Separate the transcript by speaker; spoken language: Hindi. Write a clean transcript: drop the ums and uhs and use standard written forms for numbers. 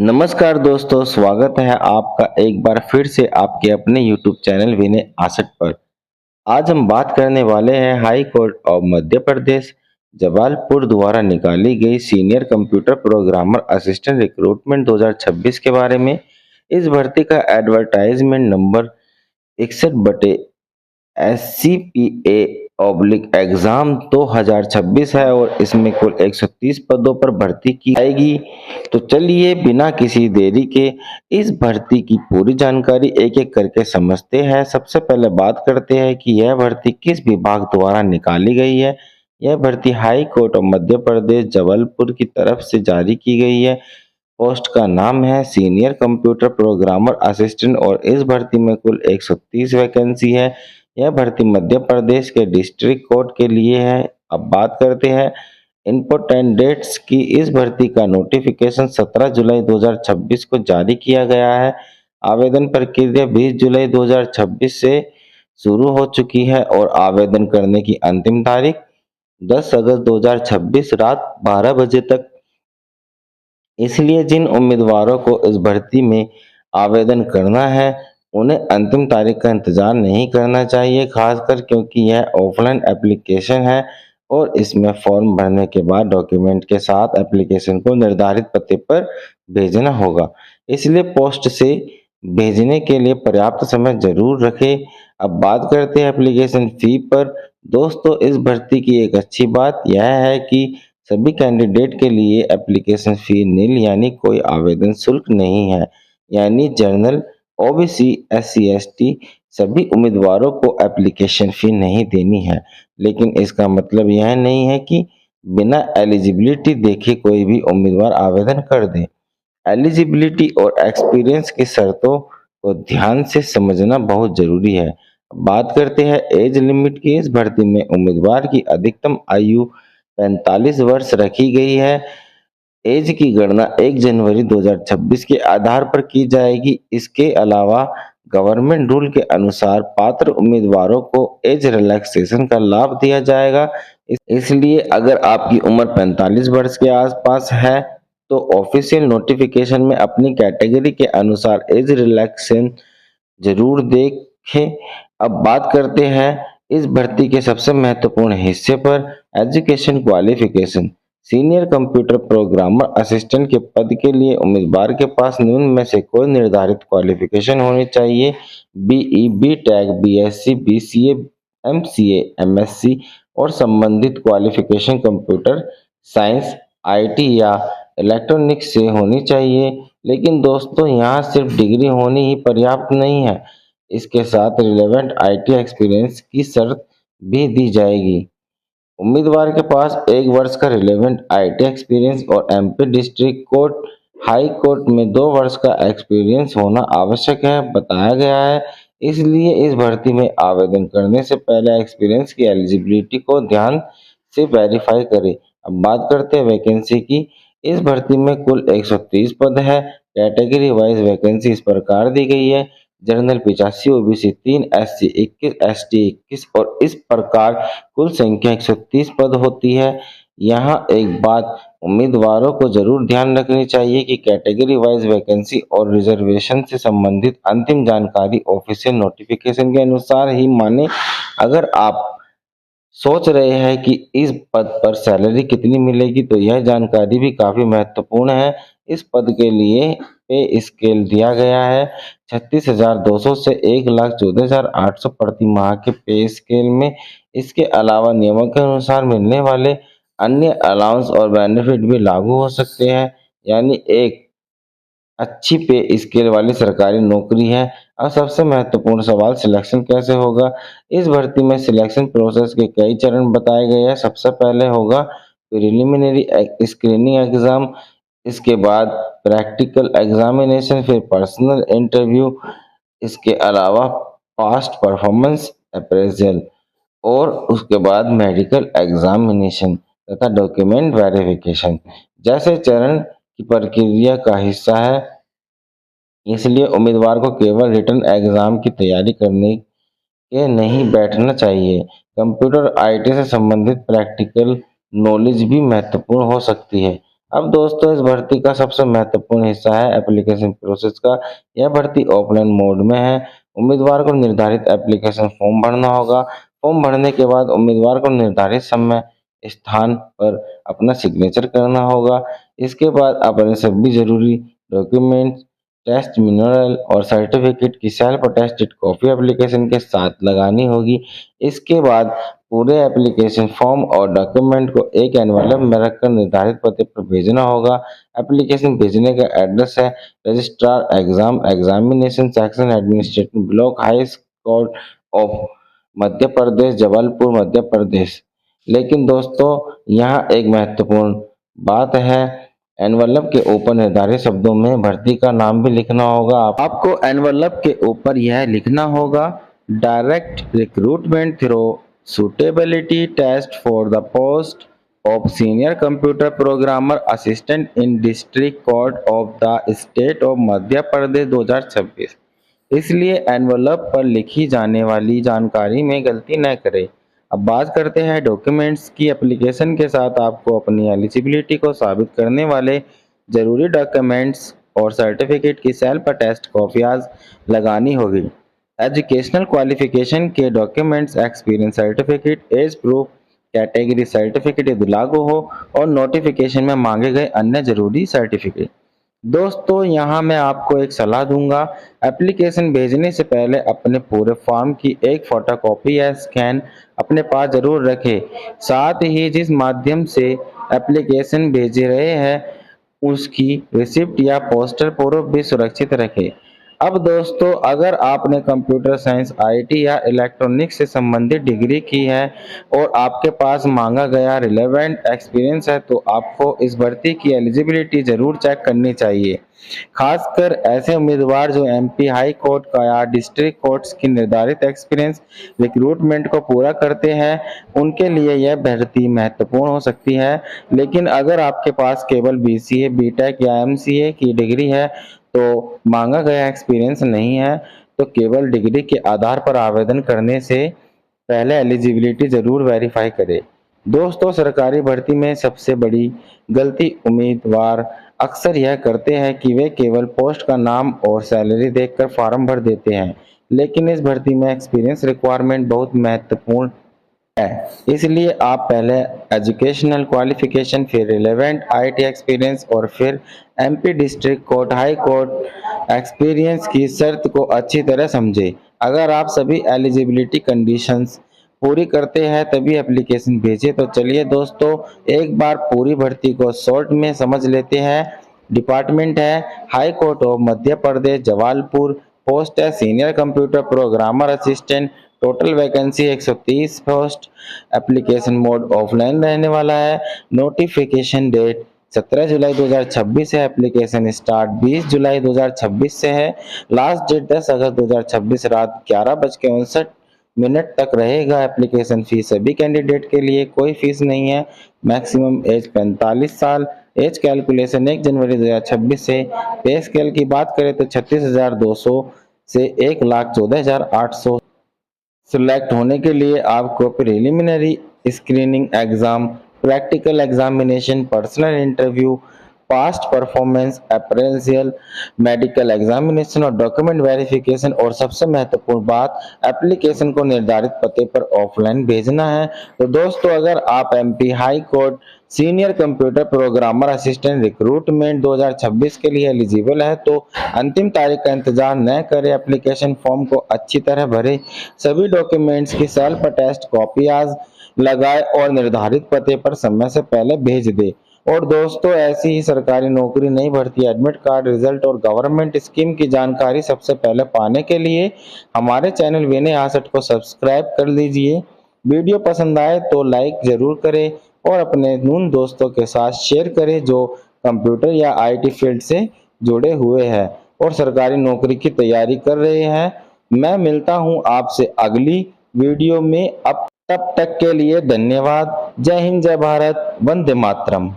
Speaker 1: नमस्कार दोस्तों, स्वागत है आपका एक बार फिर से आपके अपने YouTube चैनल विनय आसट पर। आज हम बात करने वाले हैं high court of Madhya Pradesh Jabalpur द्वारा निकाली गई senior computer programmer assistant recruitment 2026 के बारे में। इस भर्ती का एडवर्टाइजमेंट नंबर 61 SCPA/एग्जाम 2026 है और इसमें कुल 130 पदों पर भर्ती की जाएगी। तो चलिए बिना किसी देरी के इस भर्ती की पूरी जानकारी एक एक करके समझते हैं। सबसे पहले बात करते हैं कि यह भर्ती किस विभाग द्वारा निकाली गई है। यह भर्ती high court of Madhya Pradesh Jabalpur की तरफ से जारी की गई है। पोस्ट का नाम है सीनियर कंप्यूटर प्रोग्रामर असिस्टेंट और इस भर्ती में कुल 130 वैकेंसी है। यह भर्ती मध्य प्रदेश के डिस्ट्रिक्ट कोर्ट के लिए है। अब बात करते हैं इम्पोर्टेंट डेट्स की। इस भर्ती का नोटिफिकेशन 17 जुलाई 2026 को जारी किया गया है। आवेदन प्रक्रिया 20 जुलाई 2026 से शुरू हो चुकी है और आवेदन करने की अंतिम तारीख 10 अगस्त 2026 रात 12 बजे तक। इसलिए जिन उम्मीदवारों को इस भर्ती में आवेदन करना है उन्हें अंतिम तारीख का इंतजार नहीं करना चाहिए, खासकर क्योंकि यह ऑफलाइन एप्लीकेशन है और इसमें फॉर्म भरने के बाद डॉक्यूमेंट के साथ एप्लीकेशन को निर्धारित पते पर भेजना होगा। इसलिए पोस्ट से भेजने के लिए पर्याप्त समय जरूर रखें। अब बात करते हैं एप्लीकेशन फी पर। दोस्तों, इस भर्ती की एक अच्छी बात यह है कि सभी कैंडिडेट के लिए एप्लीकेशन फी नील यानी कोई आवेदन शुल्क नहीं है। यानी जनरल, ओबीसी, एससी, एसटी सभी उम्मीदवारों को एप्लीकेशन फी नहीं देनी है। लेकिन इसका मतलब यह नहीं है कि बिना एलिजिबिलिटी देखे कोई भी उम्मीदवार आवेदन कर दे। एलिजिबिलिटी और एक्सपीरियंस की शर्तों को ध्यान से समझना बहुत जरूरी है। बात करते हैं एज लिमिट की। इस भर्ती में उम्मीदवार की अधिकतम आयु 45 वर्ष रखी गई है। एज की गणना 1 जनवरी 2026 के आधार पर की जाएगी। इसके अलावा गवर्नमेंट रूल के अनुसार पात्र उम्मीदवारों को एज रिलैक्सेशन का लाभ दिया जाएगा। इसलिए अगर आपकी उम्र 45 वर्ष के आसपास है तो ऑफिशियल नोटिफिकेशन में अपनी कैटेगरी के अनुसार एज रिलैक्सेशन जरूर देखें। अब बात करते हैं इस भर्ती के सबसे महत्वपूर्ण हिस्से पर, education qualification. Senior computer programmer assistant के पद के लिए उम्मीदवार के पास निम्न में से कोई निर्धारित क्वालिफिकेशन होनी चाहिए। BE, BTech, BSc, BCA, MCA, MSc और संबंधित क्वालिफिकेशन कंप्यूटर साइंस, आईटी या इलेक्ट्रॉनिक्स से होनी चाहिए। लेकिन दोस्तों, यहाँ सिर्फ डिग्री होनी ही पर्याप्त नहीं है, इसके साथ रिलेवेंट आईटी एक्सपीरियंस की शर्त भी दी जाएगी। उम्मीदवार के पास 1 वर्ष का रिलेवेंट आईटी एक्सपीरियंस और MP district court, high court में 2 वर्ष का एक्सपीरियंस होना आवश्यक है बताया गया है। इसलिए इस भर्ती में आवेदन करने से पहले एक्सपीरियंस की एलिजिबिलिटी को ध्यान से वेरीफाई करें। अब बात करते हैं वैकेंसी की। इस भर्ती में कुल 130 पद है। कैटेगरी वाइज वैकेंसी इस प्रकार दी गई है। जनरल 85, ओबीसी 3, एससी 21, एसटी 21 और इस प्रकार कुल संख्या 130 पद होती है। यहाँ एक बात उम्मीदवारों को जरूर ध्यान रखनी चाहिए कि कैटेगरी वाइज वैकेंसी और रिजर्वेशन से संबंधित अंतिम जानकारी ऑफिशियल नोटिफिकेशन के अनुसार ही माने। अगर आप सोच रहे हैं कि इस पद पर सैलरी कितनी मिलेगी तो यह जानकारी भी काफी महत्वपूर्ण है। इस पद के लिए पे स्केल दिया गया है 36,200 से 1,14,800 प्रति माह के पे स्केल में। इसके अलावा नियमों के अनुसार मिलने वाले अन्य अलाउंस और बेनिफिट भी लागू हो सकते हैं। यानी एक अच्छी पे स्केल वाली सरकारी नौकरी है। अब सबसे महत्वपूर्ण सवाल, सिलेक्शन कैसे होगा। इस भर्ती में सिलेक्शन प्रोसेस के कई चरण बताए गए हैं। सबसे पहले होगा प्रिलिमिनरी स्क्रीनिंग एग्जाम, इसके बाद प्रैक्टिकल एग्जामिनेशन, फिर पर्सनल इंटरव्यू, इसके अलावा पास्ट परफॉर्मेंस अप्रेजल और उसके बाद मेडिकल एग्जामिनेशन तथा डॉक्यूमेंट वेरिफिकेशन जैसे चरण की प्रक्रिया का हिस्सा है। इसलिए उम्मीदवार को केवल रिटन एग्जाम की तैयारी करने के नहीं बैठना चाहिए। कंप्यूटर आईटी से संबंधित प्रैक्टिकल नॉलेज भी महत्वपूर्ण हो सकती है। अब दोस्तों इस भर्ती का सबसे महत्वपूर्ण हिस्सा है एप्लीकेशन प्रोसेस का। यह भर्ती ऑफलाइन मोड में है। उम्मीदवार को निर्धारित एप्लीकेशन फॉर्म भरना होगा। फॉर्म भरने के बाद उम्मीदवार को निर्धारित समय स्थान पर अपना सिग्नेचर करना होगा। इसके बाद अपने सभी जरूरी डॉक्यूमेंट, टेस्ट मिनरल और सर्टिफिकेट की सेल्फ अटेस्टेड कॉपी एप्लीकेशन के साथ लगानी होगी। इसके बाद पूरे एप्लीकेशन फॉर्म और डॉक्यूमेंट को एक एनवेलप में रखकर निर्धारित पते पर भेजना होगा। एप्लीकेशन भेजने का एड्रेस है registrar exam examination section administrative block high court of Madhya Pradesh Jabalpur Madhya Pradesh. लेकिन दोस्तों यहाँ एक महत्वपूर्ण बात है, एनवलप के ऊपर निर्धारित शब्दों में भर्ती का नाम भी लिखना होगा। आपको एनवलप के ऊपर यह लिखना होगा, direct recruitment through suitability test for the post of senior computer programmer assistant in district court of the state of Madhya Pradesh 2026। इसलिए एनवलप पर लिखी जाने वाली जानकारी में गलती न करें। अब बात करते हैं डॉक्यूमेंट्स की। एप्लीकेशन के साथ आपको अपनी एलिजिबिलिटी को साबित करने वाले जरूरी डॉक्यूमेंट्स और सर्टिफिकेट की सेल्फ अटेस्ट कॉपियाज लगानी होगी। एजुकेशनल क्वालिफिकेशन के documents, experience certificate, age proof, category certificate यदि लागू हो और नोटिफिकेशन में मांगे गए अन्य जरूरी सर्टिफिकेट। दोस्तों यहाँ मैं आपको एक सलाह दूंगा, एप्लीकेशन भेजने से पहले अपने पूरे फॉर्म की एक फोटोकॉपी या स्कैन अपने पास जरूर रखें। साथ ही जिस माध्यम से एप्लीकेशन भेज रहे हैं उसकी रिसिप्ट या पोस्टर प्रूफ भी सुरक्षित रखें। अब दोस्तों अगर आपने कंप्यूटर साइंस, आईटी या इलेक्ट्रॉनिक्स से संबंधित डिग्री की है और आपके पास मांगा गया रिलेवेंट एक्सपीरियंस है तो आपको इस भर्ती की एलिजिबिलिटी जरूर चेक करनी चाहिए। खासकर ऐसे उम्मीदवार जो एमपी हाई कोर्ट का या डिस्ट्रिक्ट कोर्ट्स की निर्धारित एक्सपीरियंस रिक्रूटमेंट को पूरा करते हैं, उनके लिए यह भर्ती महत्वपूर्ण हो सकती है। लेकिन अगर आपके पास केवल बीसीए, बीटेक या एमसीए की डिग्री है तो मांगा गया एक्सपीरियंस नहीं है, तो केवल डिग्री के आधार पर आवेदन करने से पहले एलिजिबिलिटी जरूर वेरीफाई करें। दोस्तों सरकारी भर्ती में सबसे बड़ी गलती उम्मीदवार अक्सर यह करते हैं कि वे केवल पोस्ट का नाम और सैलरी देखकर फॉर्म भर देते हैं, लेकिन इस भर्ती में एक्सपीरियंस रिक्वायरमेंट बहुत महत्वपूर्ण है। इसलिए आप पहले एजुकेशनल क्वालिफिकेशन, फिर रिलेवेंट आईटी एक्सपीरियंस और फिर MP district court, high court experience की शर्त को अच्छी तरह समझें। अगर आप सभी एलिजिबिलिटी कंडीशंस पूरी करते हैं तभी एप्लीकेशन भेजें। तो चलिए दोस्तों एक बार पूरी भर्ती को शॉर्ट में समझ लेते हैं। डिपार्टमेंट है high court of Madhya Pradesh Jabalpur. Post है senior computer programmer assistant. Total vacancy 130 post. Application mode offline रहने वाला है। नोटिफिकेशन डेट 17 जुलाई 2026 है। एप्लीकेशन स्टार्ट 20 जुलाई 2026 से है। लास्ट डेट 10 अगस्त 2026 रात 11:59 तक रहेगा। एप्लीकेशन फीस सभी कैंडिडेट के लिए कोई फीस नहीं है। मैक्सिमम एज 45 साल। एज कैलकुलेशन 1 जनवरी 2026 से। पे स्केल की बात करें तो 36,200 से 1,14,800। सिलेक्ट होने के लिए आपको preliminary screening exam, practical examination, personal interview, past performance appraisal, medical examination और डॉक्यूमेंट वेरिफिकेशन और सबसे महत्वपूर्ण बात एप्लीकेशन को निर्धारित पते पर ऑफलाइन भेजना है। तो दोस्तों अगर आप MP high court senior computer programmer assistant recruitment 2026 के लिए एलिजिबल है तो अंतिम तारीख का इंतजार न करें, एप्लीकेशन फॉर्म को अच्छी तरह भरें, सभी डॉक्यूमेंट्स की सेल्फ अटेस्ट कॉपियाज लगाए और निर्धारित पते पर समय से पहले भेज दे। और दोस्तों ऐसी ही सरकारी नौकरी, नई भर्ती, एडमिट कार्ड रिजल्ट और गवर्नमेंट स्कीम की जानकारी सबसे पहले पाने के लिए हमारे चैनल विनय आसट को सब्सक्राइब कर लीजिए। वीडियो पसंद आए तो लाइक जरूर करें और अपने उन दोस्तों के साथ शेयर करें जो कंप्यूटर या आईटी फील्ड से जुड़े हुए हैं और सरकारी नौकरी की तैयारी कर रहे हैं। मैं मिलता हूं आपसे अगली वीडियो में। अब तब तक के लिए धन्यवाद। जय हिंद, जय भारत, वंदे मातरम।